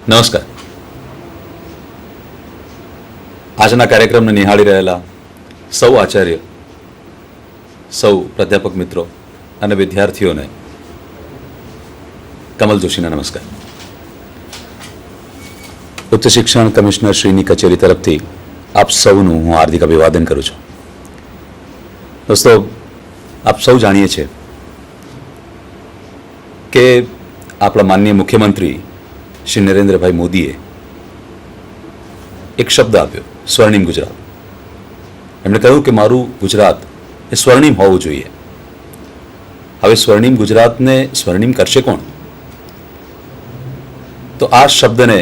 નમસ્કાર. આજના કાર્યક્રમને નિહાળી રહેલા સૌ આચાર્ય, સૌ પ્રાધ્યાપક મિત્રો અને વિદ્યાર્થીઓને કમલ જોશીના નમસ્કાર. ઉચ્ચ શિક્ષણ કમિશનર શ્રીની કચેરી તરફથી આપ સૌનું હું હાર્દિક અભિવાદન કરું છું. દોસ્તો, આપ સૌ જાણીએ છીએ કે આપણા માનનીય મુખ્યમંત્રી શ્રી નરેન્દ્રભાઈ મોદીએ એક શબ્દ આપ્યો, સ્વર્ણિમ ગુજરાત. એમણે કહ્યું કે મારું ગુજરાત એ સ્વર્ણિમ હોવું જોઈએ. હવે સ્વર્ણિમ ગુજરાતને સ્વર્ણિમ કરશે કોણ? તો આ શબ્દને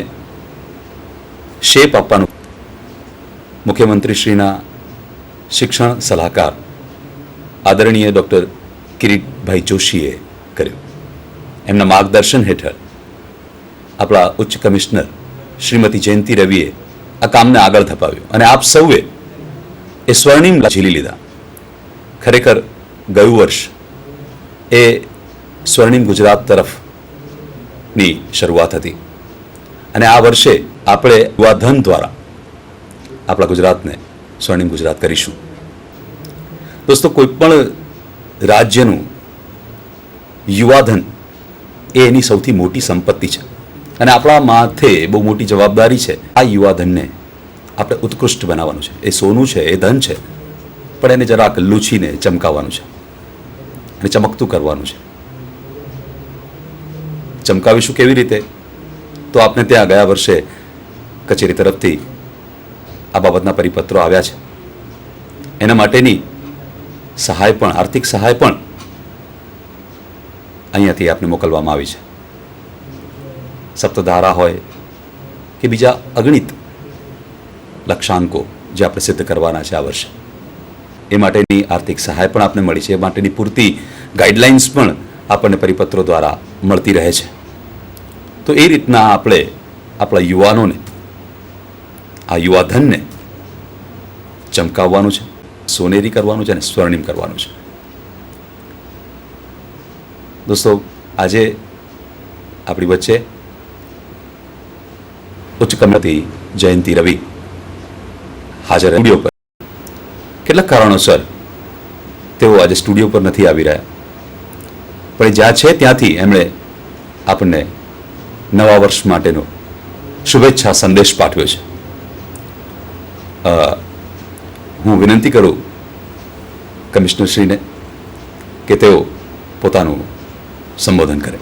શેપ આપવાનું મુખ્યમંત્રી શ્રીના શિક્ષણ સલાહકાર આદરણીય ડૉક્ટર કિરીટભાઈ જોશીએ કર્યું. એમના માર્ગદર્શન હેઠળ આપણા ઉચ્ચ કમિશનર શ્રીમતી જયંતિ રવિએ આ કામને આગળ ધપાવ્યું અને આપ સૌએ એ સ્વર્ણિમ ઝીલી લીધા. ખરેખર ગયું વર્ષ એ સ્વર્ણિમ ગુજરાત તરફની શરૂઆત હતી અને આ વર્ષે આપણે યુવાધન દ્વારા આપણા ગુજરાતને સ્વર્ણિમ ગુજરાત કરીશું. દોસ્તો, કોઈ પણ રાજ્યનું યુવાધન એ એની સૌથી મોટી સંપત્તિ છે અને આપણા માથે બહુ મોટી જવાબદારી છે આ યુવાધનને આપણે ઉત્કૃષ્ટ બનાવવાનું છે. એ સોનું છે, એ ધન છે, પણ એને જરાક લૂછીને ચમકાવવાનું છે અને ચમકતું કરવાનું છે. ચમકાવીશું કેવી રીતે? તો આપણે ત્યાં ગયા વર્ષે કચેરી તરફથી આ બાબતના પરિપત્રો આવ્યા છે. એના માટેની સહાય પણ, આર્થિક સહાય પણ અહીંયાથી આપને મોકલવામાં આવી છે. સપ્તધારા હોય કે બીજા અગણિત લક્ષ્યાંકો જે આપણે સિદ્ધ કરવાના છે આ વર્ષે, એ માટેની આર્થિક સહાય પણ આપને મળી છે. એ માટેની પૂરતી ગાઈડલાઇન્સ પણ આપણને પરિપત્રો દ્વારા મળતી રહે છે. તો એ રીતના આપણે આપણા યુવાનોને, આ યુવાધનને ચમકાવવાનું છે, સોનેરી કરવાનું છે અને સ્વર્ણિમ કરવાનું છે. દોસ્તો, આજે આપણી વચ્ચે ઉચ્ચ કમિટી જયંતિ રવિ હાજર સ્ટુડિયો પર. કેટલાક કારણોસર તેઓ આજે સ્ટુડિયો પર નથી આવી રહ્યા, પણ જ્યાં છે ત્યાંથી એમણે આપણને નવા વર્ષ માટેનો શુભેચ્છા સંદેશ પાઠવ્યો છે. હું વિનંતી કરું કમિશનરશ્રીને કે તેઓ પોતાનું સંબોધન કરે.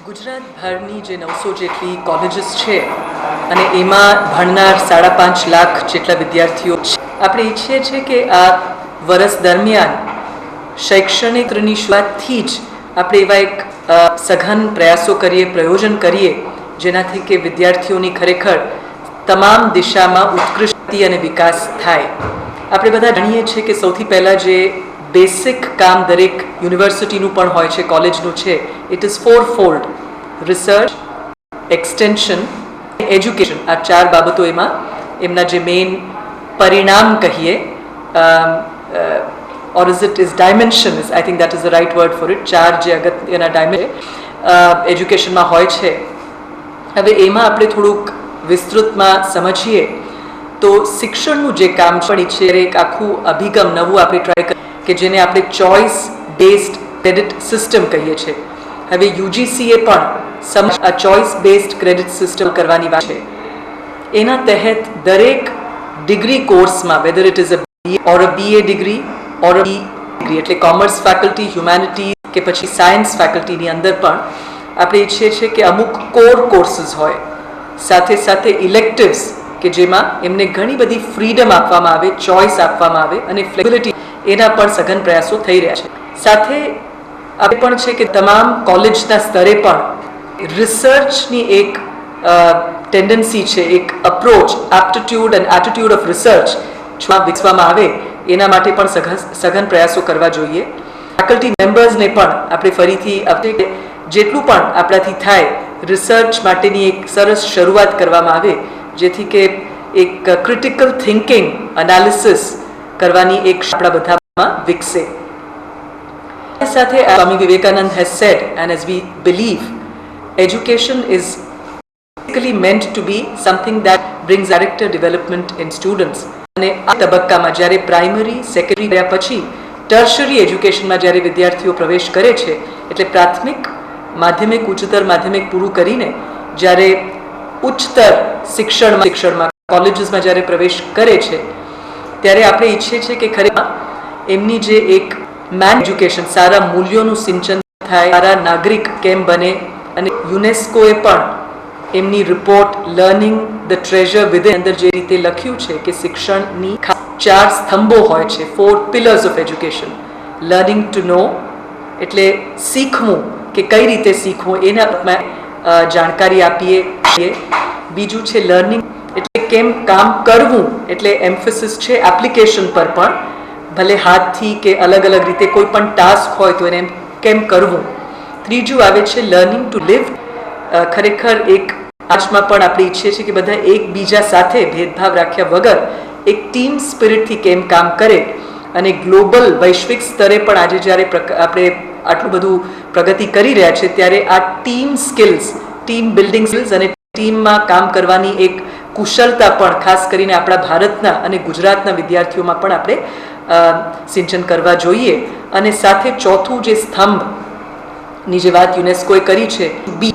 ગુજરાતભરની જે 900 જેટલી કોલેજીસ છે અને એમાં ભણનાર 5.5 લાખ જેટલા વિદ્યાર્થીઓ છે. આપણે ઈચ્છીએ છીએ કે આ વર્ષ દરમિયાન શૈક્ષણિકની શરૂઆતથી જ આપણે એવા એક સઘન પ્રયાસો કરીએ, પ્રયોજન કરીએ, જેનાથી કે વિદ્યાર્થીઓની ખરેખર તમામ દિશામાં ઉત્કૃષ્ટતા અને વિકાસ થાય. આપણે બધા જાણીએ છીએ કે સૌથી પહેલાં જે બેસિક કામ દરેક યુનિવર્સિટીનું પણ હોય છે, કોલેજનું છે, it is fourfold: research, extension, education. આ 4 બાબતો એમાં એમના જે મેઇન પરિણામ કહીએ, or is it is dimension, is I think that is the right word for it. 4 જે અગત્યના ડાયમેન્શન એજ્યુકેશનમાં હોય છે. હવે એમાં આપણે થોડુંક વિસ્તૃતમાં સમજીએ તો શિક્ષણનું જે કામ છે એક આખું અભિગમ નવું આપણે ટ્રાય કરીએ કે જેને આપણે ચોઇસ બેઝડ ક્રેડિટ સિસ્ટમ કહીએ છીએ. હવે યુજીસીએ પણ આ ચોઇસ બેઝડ ક્રેડિટ સિસ્ટમ કરવાની વાત છે. એના તહેત દરેક ડિગ્રી કોર્સમાં, weather it is a BA degree or a degree, એટલે કોમર્સ ફેકલ્ટી, હ્યુમેનિટીઝ કે પછી સાયન્સ ફેકલ્ટીની અંદર પણ આપણે ઈચ્છીએ છીએ કે અમુક કોર કોર્સીસ હોય, સાથે સાથે ઇલેક્ટિવ્સ કે જેમાં એમને ઘણી બધી ફ્રીડમ આપવામાં આવે, ચોઇસ આપવામાં આવે અને ફ્લેક્સિબિલિટી, એના પણ સઘન પ્રયાસો થઈ રહ્યા છે. સાથે આપણે પણ છે કે તમામ કોલેજના સ્તરે પણ રિસર્ચની એક ટેન્ડન્સી છે, એક approach, aptitude and attitude of research વિકસવામાં આવે, એના માટે પણ સઘન પ્રયાસો કરવા જોઈએ. ફેકલ્ટી મેમ્બર્સને પણ આપણે ફરીથી જેટલું પણ આપણાથી થાય રિસર્ચ માટેની એક સરસ શરૂઆત કરવામાં આવે, જેથી કે એક ક્રિટિકલ થિંકિંગ, એનાલિસિસ કરવાની એક આપણા બધામાં વિકસે. સાથે Swami Vivekanand has said, and as we believe, education is basically meant to be something that brings character development in students. અને આ તબક્કામાં જ્યારે પ્રાઇમરી સેકન્ડરી ગયા પછી ટર્શરી એજ્યુકેશનમાં જ્યારે વિદ્યાર્થીઓ પ્રવેશ કરે છે, એટલે પ્રાથમિક માધ્યમિક ઉચ્ચતર માધ્યમિક પૂરું કરીને જ્યારે ઉચ્ચતર શિક્ષણમાં કોલેજીસમાં જ્યારે પ્રવેશ કરે છે, ત્યારે આપણે ઈચ્છીએ છીએ કે ખરેખર એમની જે એક મેન એજ્યુકેશન, સારા મૂલ્યોનું સિંચન થાય, સારા નાગરિક કેમ બને. અને યુનેસ્કોએ પણ એમની report learning the treasure within અંદર જે રીતે લખ્યું છે કે શિક્ષણની 4 સ્તંભો હોય છે, 4 pillars of education. Learning to know એટલે શીખવું, કે કઈ રીતે શીખવું એના જાણકારી આપીએ. બીજું છે લર્નિંગ એટલે કેમ કામ કરવું, એટલે એમ્ફેસિસ છે એપ્લિકેશન પર, પણ ભલે હાથથી કે અલગ અલગ રીતે કોઈ પણ ટાસ્ક હોય તો એને કેમ કરવું. ત્રીજું આવે છે લર્નિંગ ટુ લિવ. ખરેખર એક આજમાં પણ આપણે ઈચ્છીએ છીએ કે બધા એકબીજા સાથે ભેદભાવ રાખ્યા વગર એક ટીમ સ્પિરિટથી કેમ કામ કરે. અને ગ્લોબલ વૈશ્વિક સ્તરે પણ આજે જ્યારે આપણે આટલું બધું પ્રગતિ કરી રહ્યા છે, ત્યારે આ team skills, team building skills અને ટીમમાં કામ કરવાની એક કુશળતા પણ ખાસ કરીને આપણા ભારતના અને ગુજરાતના વિદ્યાર્થીઓમાં પણ આપણે સિંચન કરવા જોઈએ. અને સાથે ચોથું જે સ્તંભની જે વાત યુનેસ્કોએ કરી છે બી,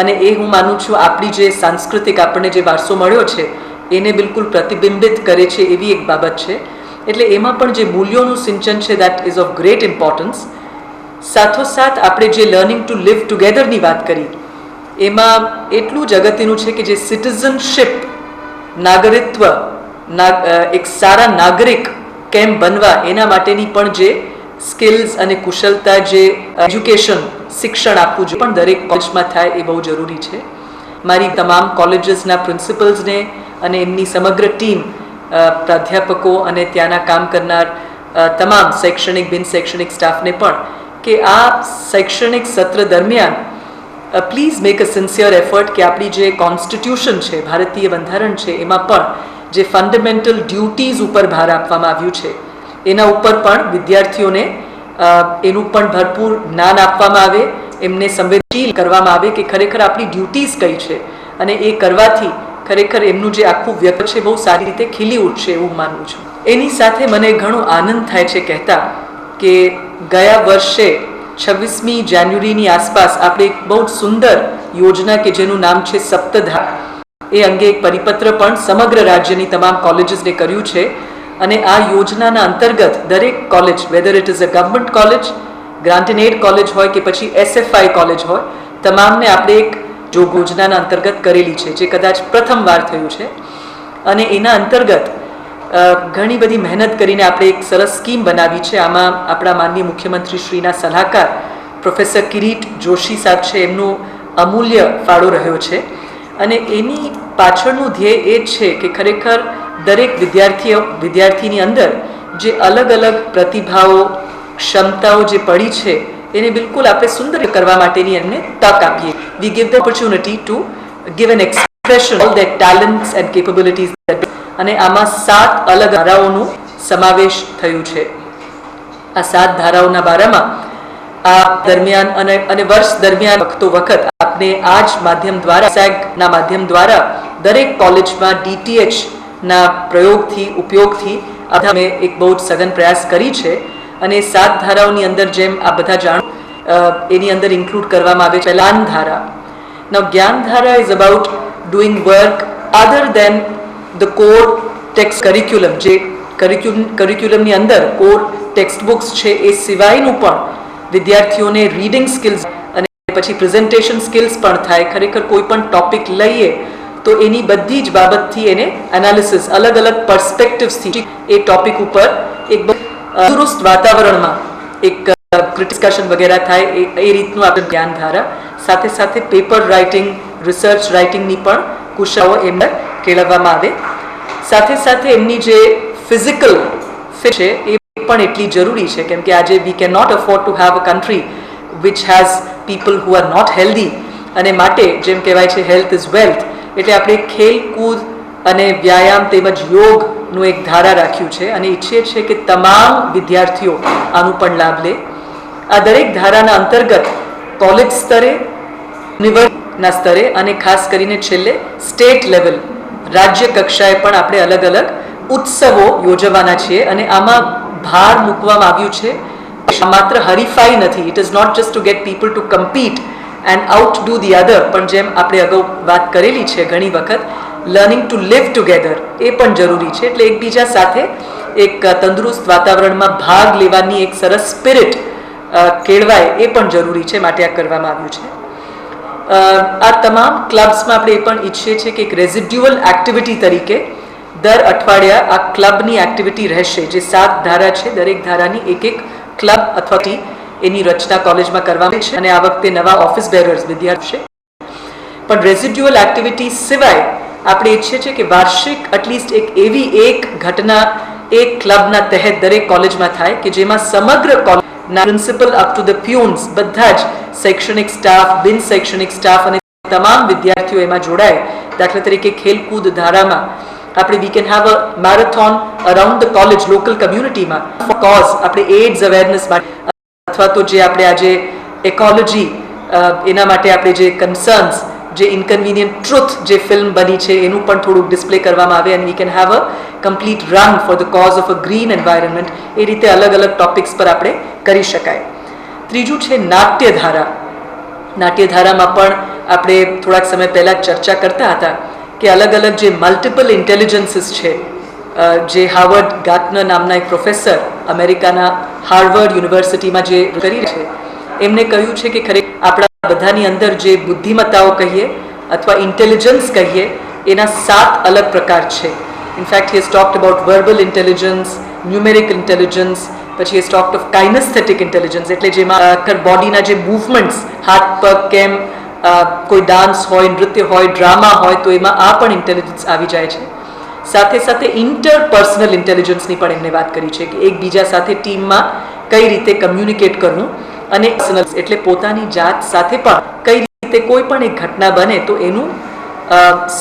અને એ હું માનું છું આપણી જે સાંસ્કૃતિક આપણને જે વારસો મળ્યો છે એને બિલકુલ પ્રતિબિંબિત કરે છે એવી એક બાબત છે. એટલે એમાં પણ જે મૂલ્યોનું સિંચન છે that ease of great importance. સાથોસાથ આપણે જે લર્નિંગ ટુ લિવ ટુગેધરની વાત કરી, એમાં એટલું જ અગત્યનું છે કે જે સિટીઝનશિપ, નાગરિકત્વ, એક સારા નાગરિક કેમ બનવા એના માટેની પણ જે સ્કિલ્સ અને કુશળતા, જે એજ્યુકેશન શિક્ષણ આપવું જોઈએ પણ દરેક કોલેજમાં થાય એ બહુ જરૂરી છે. મારી તમામ કોલેજીસના પ્રિન્સિપલ્સને અને એમની સમગ્ર ટીમ, પ્રાધ્યાપકો અને ત્યાંના કામ કરનાર તમામ શૈક્ષણિક બિન શૈક્ષણિક સ્ટાફને પણ કે આ શૈક્ષણિક સત્ર દરમિયાન please make a sincere effort કે આપણી જે કોન્સ્ટિટ્યુશન છે, ભારતીય બંધારણ છે, એમાં પણ જે ફંડામેન્ટલ ડ્યુટીઝ ઉપર ભાર આપવામાં આવ્યું છે એના ઉપર પણ વિદ્યાર્થીઓને એનું પણ ભરપૂર જ્ઞાન આપવામાં આવે, એમને સંવેદનશીલ કરવામાં આવે કે ખરેખર આપણી ડ્યુટીઝ કઈ છે. અને એ કરવાથી ખરેખર એમનું જે આખું વ્યક્તિ છે બહુ સારી રીતે ખીલી ઉઠશે એવું માનું છું. એની સાથે મને ઘણો આનંદ થાય છે કહેતા કે ગયા વર્ષે 26મી જાન્યુઆરીની આસપાસ આપણે એક બહુ સુંદર યોજના કે જેનું નામ છે સપ્તધારા, એ અંગે એક પરિપત્ર પણ સમગ્ર રાજ્યની તમામ કોલેજીસને કર્યું છે. અને આ યોજનાના અંતર્ગત દરેક college, whether it is a government college, grant and aid college હોય કે પછી SFI કોલેજ હોય, તમામને આપણે એક યોજનાના અંતર્ગત કરેલી છે, જે કદાચ પ્રથમવાર થયું છે. અને એના અંતર્ગત ઘણી બધી મહેનત કરીને આપણે એક સરસ સ્કીમ બનાવી છે. આમાં આપણા માનનીય મુખ્યમંત્રી શ્રીના સલાહકાર પ્રોફેસર કિરીટ જોશી સાહેબ છે, એમનો અમૂલ્ય ફાળો રહ્યો છે. અને એની પાછળનું ધ્યેય એ છે કે ખરેખર દરેક વિદ્યાર્થીની અંદર જે અલગ અલગ પ્રતિભાઓ, ક્ષમતાઓ જે પડી છે એને બિલકુલ આપણે સુંદર કરવા માટેની એમને તક આપીએ. We give the opportunity to give an expression all their talents and capabilities. અને આમાં 7 અલગ ધારાઓનો સમાવેશ થયું છે. આ 7 ધારાઓના બારામાં આ દરમિયાન અને વર્ષ દરમિયાન વખત આપને આ જ માધ્યમ દ્વારા, સેગના માધ્યમ દ્વારા દરેક કોલેજમાં DTH ના પ્રયોગથી, ઉપયોગથી અમે એક બહુ જ સઘન પ્રયાસ કરી છે. અને 7 ધારાઓની અંદર જેમ આ બધા જાણો એની અંદર ઇન્ક્લુડ કરવામાં આવે છે જ્ઞાન ધારા. Now Gyan Dhara is about doing work other than the core text curriculum. જે કરિક્યુલમની અંદર કોર ટેક્સ્ટ બુક્સ છે એ સિવાયનું પણ વિદ્યાર્થીઓને રીડિંગ સ્કિલ્સ અને પછી પ્રેઝન્ટેશન સ્કિલ્સ પણ થાય. ખરેખર કોઈ પણ ટોપિક લઈએ તો એની બધી જ બાબતથી એને એનાલિસિસ, અલગ અલગ પર્સપેક્ટિવ્સથી એ ટોપિક ઉપર એક બહુ તંદુરસ્ત વાતાવરણમાં એક ડિસ્કશન વગેરે થાય એ રીતનું આપણે જ્ઞાન ધારા. સાથે સાથે પેપર રાઇટિંગ, રિસર્ચ રાઇટિંગની પણ કુશળતાઓ એમને કેળવવામાં આવે. સાથે સાથે એમની જે ફિઝિકલ ફિટ છે એ પણ એટલી જરૂરી છે, કેમ કે આજે we can not afford to have a country which has people who are not healthy. અને માટે જેમ કહેવાય છે હેલ્થ ઇઝ વેલ્થ, એટલે આપણે ખેલકૂદ અને વ્યાયામ તેમજ યોગનું એક ધારા રાખ્યું છે. અને ઈચ્છીએ છીએ કે તમામ વિદ્યાર્થીઓ આનું પણ લાભ લે. આ દરેક ધારાના અંતર્ગત કોલેજ સ્તરે, યુનિવર્સિટીના સ્તરે અને ખાસ કરીને છેલ્લે સ્ટેટ લેવલ, રાજ્ય કક્ષાએ પણ આપણે અલગ અલગ ઉત્સવો યોજવાના છીએ. અને આમાં ભાર મૂકવામાં આવ્યું છે માત્ર હરીફાઈ નથી. It is not just to get people to compete and outdo the other, પણ જેમ આપણે અગાઉ વાત કરેલી છે ઘણી વખત, લર્નિંગ ટુ લિવ ટુગેધર એ પણ જરૂરી છે. એટલે એકબીજા સાથે એક તંદુરસ્ત વાતાવરણમાં ભાગ લેવાની એક સરસ સ્પિરિટ કેળવાય એ પણ જરૂરી છે, માટે આ કરવામાં આવ્યું છે. આ તમામ ક્લબ્સમાં આપણે એ પણ ઈચ્છીએ છીએ કે એક રેઝિડ્યુઅલ એક્ટિવિટી તરીકે દર અઠવાડિયા આ ક્લબની એક્ટિવિટી રહેશે. જે 7 ધારા છે, દરેક ધારાની એક એક ક્લબ અથવા એની રચના કોલેજમાં કરવામાં છે. અને આ વખતે નવા ઓફિસ બેરર્સ વિદ્યાર્થી છે. પણ રેઝિડ્યુઅલ એક્ટિવિટી સિવાય આપણે ઈચ્છીએ છીએ કે વાર્ષિક એટલીસ્ટ એક એવી એક ઘટના એક ક્લબના તહેત દરેક કોલેજમાં થાય કે જેમાં સમગ્ર કોલેજના પ્રિન્સિપલ અપ ટુ ધ પ્યુન્સ બધા જ શૈક્ષણિક સ્ટાફ, બિન શૈક્ષણિક સ્ટાફ અને તમામ વિદ્યાર્થીઓ એમાં જોડાય. દાખલા તરીકે ખેલકૂદ ધારામાં આપણે we can have a marathon around the college, local કમ્યુનિટીમાં કોઝ આપણે એડ્સ અવેરનેસ માટે, અથવા તો જે આપણે આજે એકોલોજી એના માટે આપણે જે કન્સર્ન્સ, જે ઇન્કન્વિનિયન્ટ ટ્રુથ જે ફિલ્મ બની છે એનું પણ થોડુંક ડિસ્પ્લે કરવામાં આવે. And we can have a complete run for the cause of a green environment. એ રીતે અલગ અલગ ટોપિક્સ પર આપણે કરી શકાય. ત્રીજું છે નાટ્યધારા. નાટ્યધારામાં પણ આપણે થોડાક સમય પહેલાં ચર્ચા કરતા હતા કે અલગ અલગ જે મલ્ટિપલ ઇન્ટેલિજન્સીસ છે, જે હાર્વર્ડ ગાર્ટનર નામના એક પ્રોફેસર અમેરિકાના હાર્વર્ડ યુનિવર્સિટીમાં જે કરી છે, એમને કહ્યું છે કે ખરેખર આપણા બધાની અંદર જે બુદ્ધિમત્તાઓ કહીએ અથવા ઇન્ટેલિજન્સ કહીએ એના 7 અલગ પ્રકાર છે. In fact he has talked about verbal intelligence, numeric intelligence, પછી has talked of kinesthetic intelligence, એટલે જેમાં બોડીના જે મૂવમેન્ટ્સ, હાથ પગ કેમ, કોઈ ડાન્સ હોય, નૃત્ય હોય, ડ્રામા હોય, તો એમાં આ પણ ઇન્ટેલિજન્સ આવી જાય છે. સાથે સાથે ઇન્ટરપર્સનલ ઇન્ટેલિજન્સની પણ એમને વાત કરી છે કે એકબીજા સાથે ટીમમાં કઈ રીતે કમ્યુનિકેટ કરવું, અને એટલે પોતાની જાત સાથે પણ કઈ રીતે કોઈ પણ એક ઘટના બને તો એનું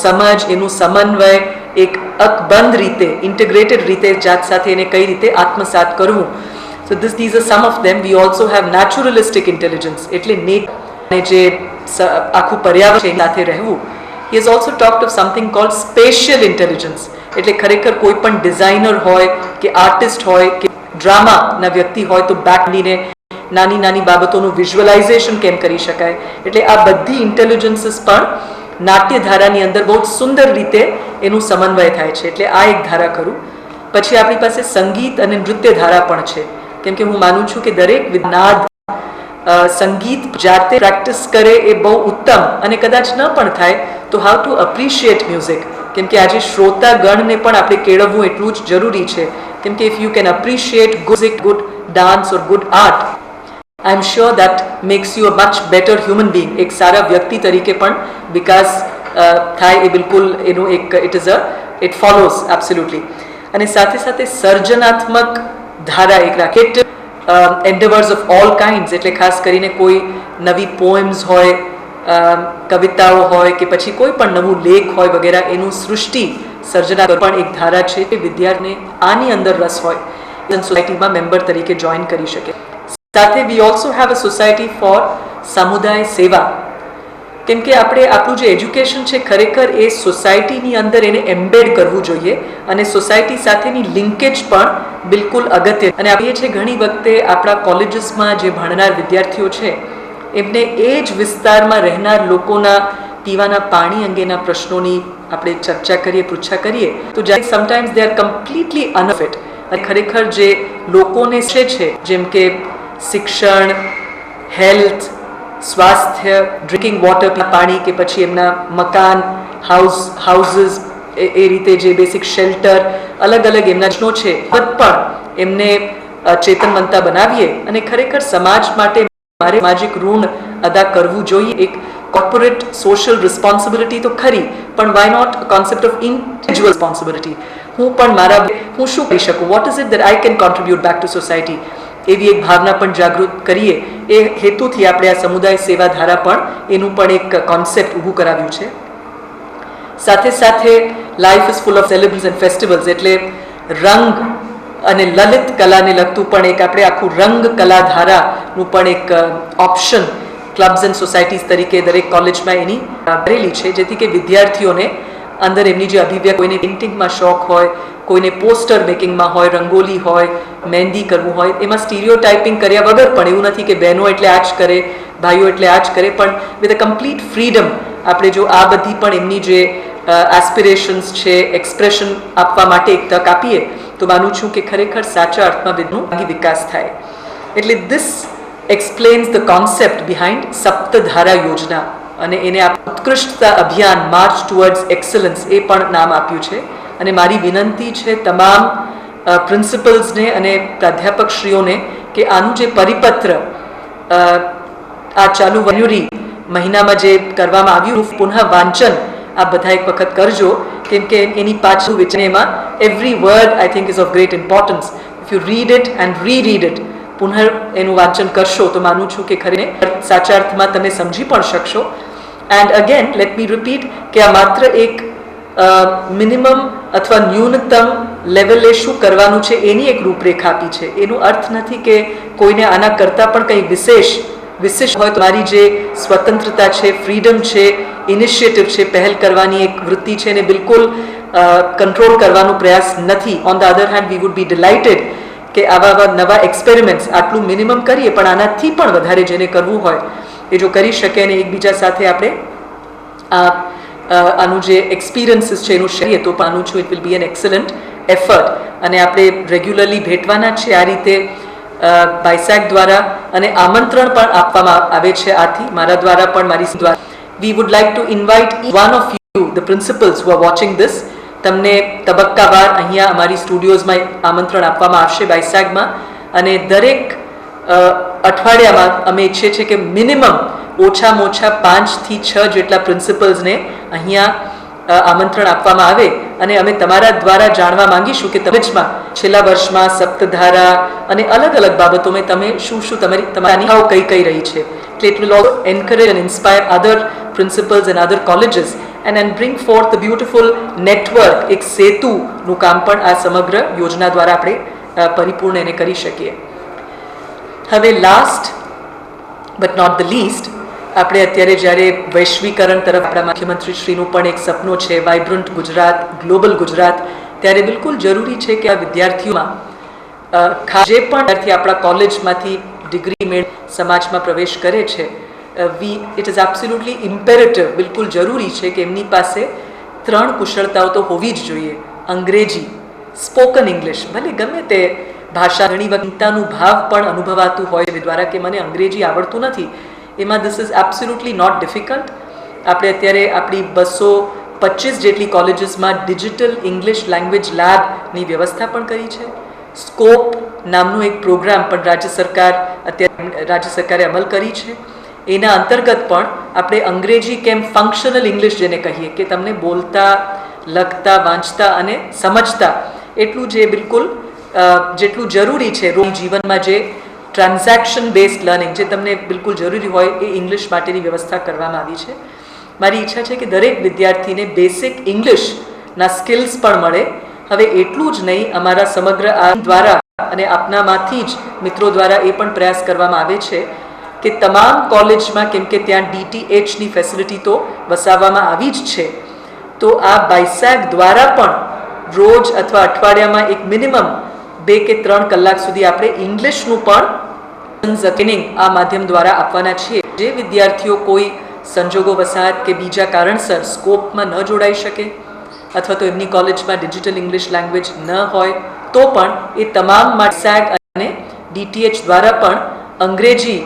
સમજ, એનું સમન્વય એક અકબંધ રીતે, ઇન્ટિગ્રેટેડ રીતે જાત સાથે એને કઈ રીતે આત્મસાત કરવું. સો these are some of them. We also have naturalistic intelligence, એટલે ને જે આખું પર્યાવરણ સાથે રહેવું. He has also talked of something called spatial intelligence, એટલે ખરેખર કોઈ પણ ડિઝાઇનર હોય કે આર્ટિસ્ટ હોય કે ડ્રામાના વ્યક્તિ હોય તો બેકલીને નાની નાની બાબતોનું વિઝ્યુઅલાઇઝેશન કેમ કરી શકાય. એટલે આ બધી ઇન્ટેલિજન્સીસ પણ નાટ્યધારાની અંદર બહુ સુંદર રીતે એનું સમન્વય થાય છે. એટલે આ એક ધારા ખરું. પછી આપણી પાસે સંગીત અને નૃત્ય ધારા પણ છે, કેમ કે હું માનું છું કે દરેક નાદ સંગીત જાતે પ્રેક્ટિસ કરે એ બહુ ઉત્તમ, અને કદાચ ન પણ થાય તો હાઉ ટુ અપ્રિશિએટ મ્યુઝિક, કેમ કે આજે શ્રોતા ગણને પણ આપણે કેળવવું એટલું જ જરૂરી છે. કેમ કે if you can appreciate good dance or good art, I am sure that makes you a much better human being. એક સારા વ્યક્તિ તરીકે પણ વિકાસ થાય એ બિલકુલ એનું એક ઇટ ફોલોઝ એબ્સોલ્યુટલી. અને સાથે સાથે સર્જનાત્મક ધારા એક રાખે, એન્ડેવર્સ ઓફ ઓલ કાઇન્ડ્સ, એટલે ખાસ કરીને કોઈ નવી પોએમ્સ હોય, કવિતાઓ હોય કે પછી કોઈ પણ નવું લેખ હોય વગેરે, એનું સૃષ્ટિ સર્જનાત્મક પણ એક ધારા છે કે વિદ્યાર્થીને આની અંદર રસ હોય સોસાયટીમાં મેમ્બર તરીકે જોઈન કરી શકે. સાથે we also have a society for સમુદાય સેવા, કેમ કે આપણે આપણું જે એજ્યુકેશન છે ખરેખર એ સોસાયટીની અંદર એને એમ્બેડ કરવું જોઈએ, અને સોસાયટી સાથેની લિંકેજ પણ બિલકુલ અગત્ય. અને આપણે છે ઘણી વખતે આપણા કોલેજીસમાં જે ભણનાર વિદ્યાર્થીઓ છે એમને એ જ વિસ્તારમાં રહેનાર લોકોના પીવાના પાણી અંગેના પ્રશ્નોની આપણે ચર્ચા કરીએ, પૃચ્છા કરીએ, તો જ્યારે sometimes they are completely unfit. અને ખરેખર જે લોકોને છે જેમ કે શિક્ષણ, હેલ્થ, સ્વાસ્થ્ય, ડ્રિંકિંગ વોટર, પાણી, કે પછી એમના મકાન, હાઉસીસ, એ રીતે જે બેસિક શેલ્ટર, અલગ અલગ એમના જનો છે પણ એમને ચેતનવંતા બનાવીએ. અને ખરેખર સમાજ માટે મારે સામાજિક ઋણ અદા કરવું જોઈએ. એક કોર્પોરેટ સોશિયલ રિસ્પોન્સિબિલિટી તો ખરી, પણ why not concept of individual responsibility. હું શું કરી શકું, what is it that I can contribute back to society, એવી એક ભાવના પણ જાગૃત કરીએ. એ હેતુથી આપણે આ સમુદાય સેવા ધારા પણ એનું પણ એક કોન્સેપ્ટ ઊભું કરાવ્યું છે. સાથે સાથે life is full of celebrations and festivals, એટલે રંગ અને લલિત કલાને લગતું પણ એક આપણે આખું રંગ કલાધારાનું પણ એક ઓપ્શન ક્લબ્સ એન્ડ સોસાયટીઝ તરીકે દરેક કોલેજમાં એની કરેલી છે, જેથી કે વિદ્યાર્થીઓને અંદર એમની જે અભિવ્યક્તિ, કોઈને પેઇન્ટિંગમાં શોખ હોય, કોઈને પોસ્ટર મેકિંગમાં હોય, રંગોલી હોય, મહેંદી કરવું હોય, એમાં સ્ટીરિયોટાઇપિંગ કર્યા વગર પણ એવું નથી કે બહેનો એટલે આ જ કરે, ભાઈઓ એટલે આ જ કરે, પણ વિથ અ કમ્પ્લીટ ફ્રીડમ આપણે જો આ બધી પણ એમની જે એસ્પિરેશન્સ છે એક્સપ્રેશન આપવા માટે એક તક આપીએ તો માનું છું કે ખરેખર સાચા અર્થમાં વિદ્યાર્થીનો વિકાસ થાય. એટલે ધીસ એક્સપ્લેન્સ ધ કોન્સેપ્ટ બિહાઇન્ડ સપ્તધારા યોજના, અને એને ઉત્કૃષ્ટતા અભિયાન માર્ચ ટુવર્ડ્સ એક્સલન્સ એ પણ નામ આપ્યું છે. અને મારી વિનંતી છે તમામ પ્રિન્સિપલ્સને અને પ્રાધ્યાપકશ્રીઓને કે આનું જે પરિપત્ર આ ચાલુ જાન્યુઆરી મહિનામાં જે કરવામાં આવ્યું પુનઃ વાંચન આ બધા એક વખત કરજો, કેમ કે એની પાછળ વિચારમાં every word I think ease of great importance. If you read it and read it, પુનઃ એનું વાંચન કરશો તો માનું છું કે ખરેખર સાચા અર્થમાં તમે સમજી પણ શકશો. And again let me repeat કે આ માત્ર એક મિનિમમ અથવા ન્યૂનતમ લેવલે શું કરવાનું છે એની એક રૂપરેખા આપી છે. એનો અર્થ નથી કે કોઈને આના કરતાં પણ કંઈ વિશેષ હોય તો મારી જે સ્વતંત્રતા છે, ફ્રીડમ છે, ઇનિશિયેટિવ છે, પહેલ કરવાની એક વૃત્તિ છે, એને બિલકુલ કંટ્રોલ કરવાનો પ્રયાસ નથી. On the other hand V would be delighted કે આવા નવા એક્સપેરિમેન્ટ્સ આટલું મિનિમમ કરીએ, પણ આનાથી પણ વધારે જેને કરવું હોય એ જો કરી શકે અને એકબીજા સાથે આપણે આનું જે એક્સપિરિયન્સીસ છે એનું શેર તો પાનું છું it will be an excellent effort. અને આપણે રેગ્યુલરલી ભેટવાના છે આ રીતે બાયસેગ દ્વારા, અને આમંત્રણ પણ આપવામાં આવે છે આથી મારા દ્વારા પણ મારી દ્વારા. વી wood like to invite one of you the principles who are watching this. તમને તબક્કાવાર અહીંયા અમારી સ્ટુડિયોઝમાં આમંત્રણ આપવામાં આવશે બાયસેગમાં, અને દરેક અઠવાડિયામાં અમે ઈચ્છીએ છીએ કે મિનિમમ ઓછામાં ઓછા 5 થી 6 જેટલા પ્રિન્સિપલ્સને અહીંયા આમંત્રણ આપવામાં આવે. અને અમે તમારા દ્વારા જાણવા માંગીશું કે તમેજમાં છેલ્લા વર્ષમાં સપ્તધારા અને અલગ અલગ બાબતોમાં તમે શું તમારી કઈ રહી છે. એટલે it will also encourage and inspire other principals and other colleges and bring forth the beautiful network, એક સેતુનું કામ પણ આ સમગ્ર યોજના દ્વારા આપણે પરિપૂર્ણ એને કરી શકીએ. હવે last but not the least, આપણે અત્યારે જ્યારે વૈશ્વિકરણ તરફ આપણા મુખ્યમંત્રીશ્રીનું પણ એક સપનું છે વાઇબ્રન્ટ ગુજરાત, ગ્લોબલ ગુજરાત, ત્યારે બિલકુલ જરૂરી છે કે આ વિદ્યાર્થીઓમાં જે પણ વિદ્યાર્થી આપણા કોલેજમાંથી ડિગ્રી મેળ સમાજમાં પ્રવેશ કરે છે, ઇટ ઇઝ એબ્સોલ્યુટલી ઇમ્પેરેટિવ, બિલકુલ જરૂરી છે કે એમની પાસે 3 કુશળતાઓ તો હોવી જ જોઈએ. અંગ્રેજી, સ્પોકન ઇંગ્લિશ, ભલે ગમે તે ભાષા, ઘણી વખત ચિંતાનું ભાવ પણ અનુભવાતું હોય દ્વારા કે મને અંગ્રેજી આવડતું નથી. એમાં this is absolutely not difficult. આપણે અત્યારે આપણી 225 જેટલી કોલેજીસમાં ડિજિટલ ઇંગ્લિશ લેંગ્વેજ લેબની વ્યવસ્થા પણ કરી છે. સ્કોપ નામનો એક પ્રોગ્રામ પણ રાજ્ય સરકારે અમલ કરી છે. એના અંતર્ગત પણ આપણે અંગ્રેજી કેમ ફંક્શનલ ઇંગ્લિશ જેને કહીએ કે તમને બોલતા, લખતા, વાંચતા અને સમજતા એટલું જે બિલકુલ જેટલું જરૂરી છે રોજ જીવનમાં, જે ટ્રાન્ઝેક્શન બેઝડ લર્નિંગ જે તમને બિલકુલ જરૂરી હોય એ ઇંગ્લિશ માટેની વ્યવસ્થા કરવામાં આવી છે. મારી ઈચ્છા છે કે દરેક વિદ્યાર્થીને બેસિક ઇંગ્લિશના સ્કિલ્સ પણ મળે. હવે એટલું જ નહીં, અમારા સમગ્ર આ દ્વારા અને આપનામાંથી જ મિત્રો દ્વારા એ પણ પ્રયાસ કરવામાં આવે છે કે તમામ કોલેજમાં, કેમ કે ત્યાં DTHની ફેસિલિટી તો વસાવવામાં આવી જ છે, તો આ બાયસેગ દ્વારા પણ રોજ અથવા અઠવાડિયામાં એક મિનિમમ 2 કે 3 કલાક સુધી આપણે ઇંગ્લિશનું પણ ટ્રેનિંગ આ માધ્યમ દ્વારા આપવાના છીએ. જે વિદ્યાર્થીઓ કોઈ સંજોગો વસાત કે બીજા કારણસર સ્કોપમાં ન જોડાઈ શકે અથવા તો એમની કોલેજમાં ડિજિટલ ઇંગ્લિશ લેંગ્વેજ ન હોય તો પણ એ તમામ બાયસેગ અને DTH દ્વારા પણ અંગ્રેજી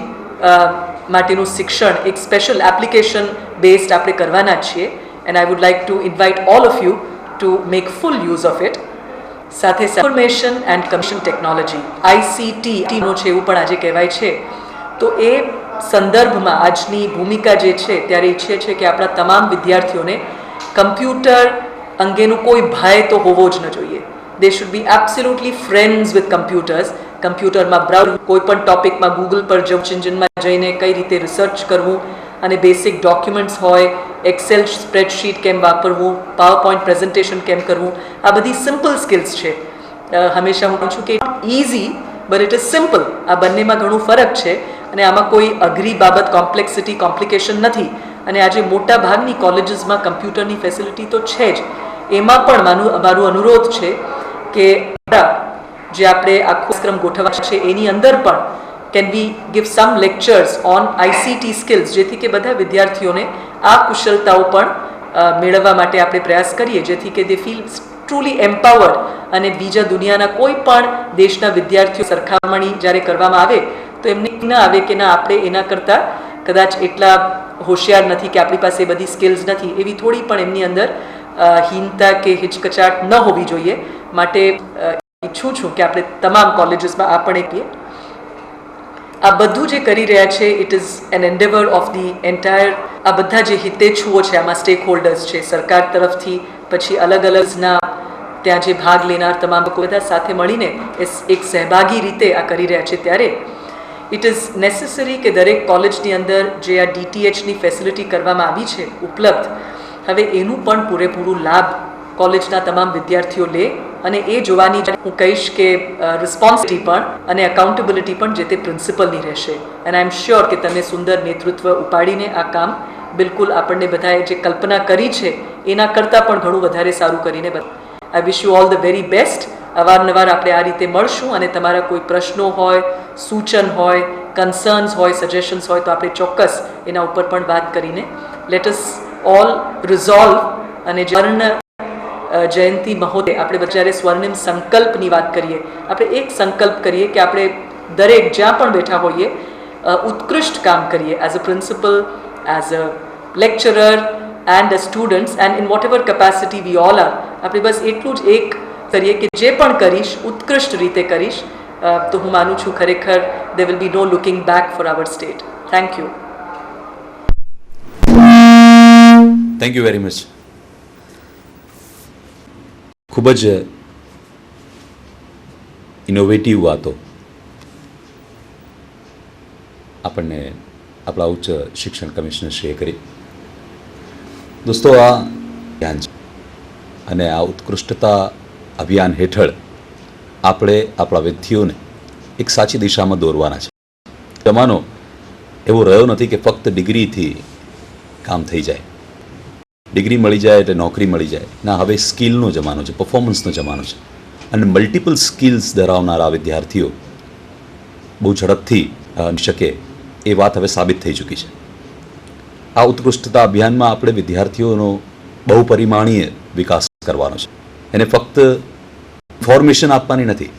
માટેનું શિક્ષણ એક સ્પેશિયલ એપ્લિકેશન બેઝડ આપણે કરવાના છીએ. And I would like to invite all of you to make full use of it. સાથે information and communication technology ICT નો છે એવું પણ આજે કહેવાય છે. તો એ સંદર્ભમાં આજની ભૂમિકા જે છે ત્યારે ઈચ્છીએ છીએ કે આપણા તમામ વિદ્યાર્થીઓને કમ્પ્યુટર અંગેનું કોઈ ભય તો હોવો જ ન જોઈએ. They should be absolutely friends with computers. કમ્પ્યુટરમાં બ્રાઉઝ, કોઈ પણ ટોપિકમાં ગૂગલ પર સર્ચ એન્જિનમાં જઈને કઈ રીતે રિસર્ચ કરવું, અને બેસિક ડોક્યુમેન્ટ્સ હોય, એક્સેલ સ્પ્રેડશીટ કેમ વાપરવું, પાવર પોઈન્ટ પ્રેઝન્ટેશન કેમ કરવું, આ બધી સિમ્પલ સ્કિલ્સ છે. હંમેશા હું કહું છું કે easy but it is simple. આ બંનેમાં ઘણું ફરક છે અને આમાં કોઈ અઘરી બાબત, કોમ્પ્લિકેશન નથી. અને આજે મોટા ભાગની કોલેજીસમાં કમ્પ્યુટરની ફેસિલિટી તો છે જ. એમાં પણ મારું અનુરોધ છે કે જે આપણે આખો ક્રમ ગોઠવવા છે એની અંદર પણ can we give some lectures on ICT skills, જેથી કે બધા વિદ્યાર્થીઓને આ કુશળતાઓ પણ મેળવવા માટે આપણે પ્રયાસ કરીએ, જેથી કે દે ફીલ ટ્રુલી એમ્પાવર્ડ. અને બીજા દુનિયાના કોઈ પણ દેશના વિદ્યાર્થીઓ સરખામણી જ્યારે કરવામાં આવે તો એમને ના આવે કે ના આપણે એના કરતાં કદાચ એટલા હોશિયાર નથી કે આપણી પાસે એ બધી સ્કિલ્સ નથી. એવી થોડી પણ એમની અંદર હીનતા કે હિચકચાટ ન હોવી જોઈએ. માટે ઈચ્છું છું કે આપણે તમામ કોલેજીસમાં આ પણ એક આ બધું જે કરી રહ્યા છે it is an endeavour of the entire. આ બધા જે હિતેચ્છુઓ છે, આમાં સ્ટેક હોલ્ડર્સ છે, સરકાર તરફથી, પછી અલગ અલગના ત્યાં જે ભાગ લેનાર તમામ લોકો બધા સાથે મળીને એક સહભાગી રીતે આ કરી રહ્યા છે. ત્યારે ઇટ ઇઝ નેસેસરી કે દરેક કોલેજની અંદર જે આ ડીટીએચની ફેસિલિટી કરવામાં આવી છે ઉપલબ્ધ, હવે એનું પણ પૂરેપૂરું લાભ કોલેજના તમામ વિદ્યાર્થીઓ લે. અને એ જોવાની હું કહીશ કે રિસ્પોન્સિબિલિટી પણ અને અકાઉન્ટેબિલિટી પણ જે તે પ્રિન્સિપલની રહેશે. એન્ડ આઈ એમ શ્યોર કે તમે સુંદર નેતૃત્વ ઉપાડીને આ કામ બિલકુલ આપણને બધાએ જે કલ્પના કરી છે એના કરતાં પણ ઘણું વધારે સારું કરીને I wish you all the very best. અવારનવાર આપણે આ રીતે મળશું અને તમારા કોઈ પ્રશ્નો હોય, સૂચન હોય, કન્સર્ન્સ હોય, સજેશન્સ હોય તો આપણે ચોક્કસ એના ઉપર પણ વાત કરીને લેટ અસ ઓલ રિઝોલ્વ. અને સ્વર્ણ જયંતિ મહોત્સવ આપણે જ્યારે સ્વર્ણિમ સંકલ્પની વાત કરીએ, આપણે એક સંકલ્પ કરીએ કે આપણે દરેક જ્યાં પણ બેઠા હોઈએ ઉત્કૃષ્ટ કામ કરીએ as a principal, as a lecturer and a students and in vote ever capacity we all are. આપણે બસ એટલું જ એક કરીએ કે જે પણ કરીશ ઉત્કૃષ્ટ રીતે કરીશ તો હું માનું છું ખરેખર there will be no looking back for our state. Thank you. Thank you very much. ખૂબ જ ઇનોવેટિવ વાતો આપણને આપણા ઉચ્ચ શિક્ષણ કમિશનરશ્રીએ કરી. દોસ્તો, આ ધ્યાન છે અને આ ઉત્કૃષ્ટતા અભિયાન હેઠળ આપણે આપણા વિદ્યાર્થીઓને એક સાચી દિશામાં દોરવાના છે. જમાનો એવો રહ્યો નથી કે ફક્ત ડિગ્રીથી કામ થઈ જાય, ડિગ્રી મળી જાય એટલે નોકરી મળી જાય. ના, હવે સ્કિલનો જમાનો છે, પરફોર્મન્સનો જમાનો છે. અને મલ્ટિપલ સ્કિલ્સ ધરાવનારા વિદ્યાર્થીઓ બહુ ઝડપથી શકે એ વાત હવે સાબિત થઈ ચૂકી છે. આ ઉત્કૃષ્ટતા અભિયાનમાં આપણે વિદ્યાર્થીઓનો બહુપરિમાણીય વિકાસ કરવાનો છે. એને ફક્ત ઇન્ફોર્મેશન આપવાની નથી,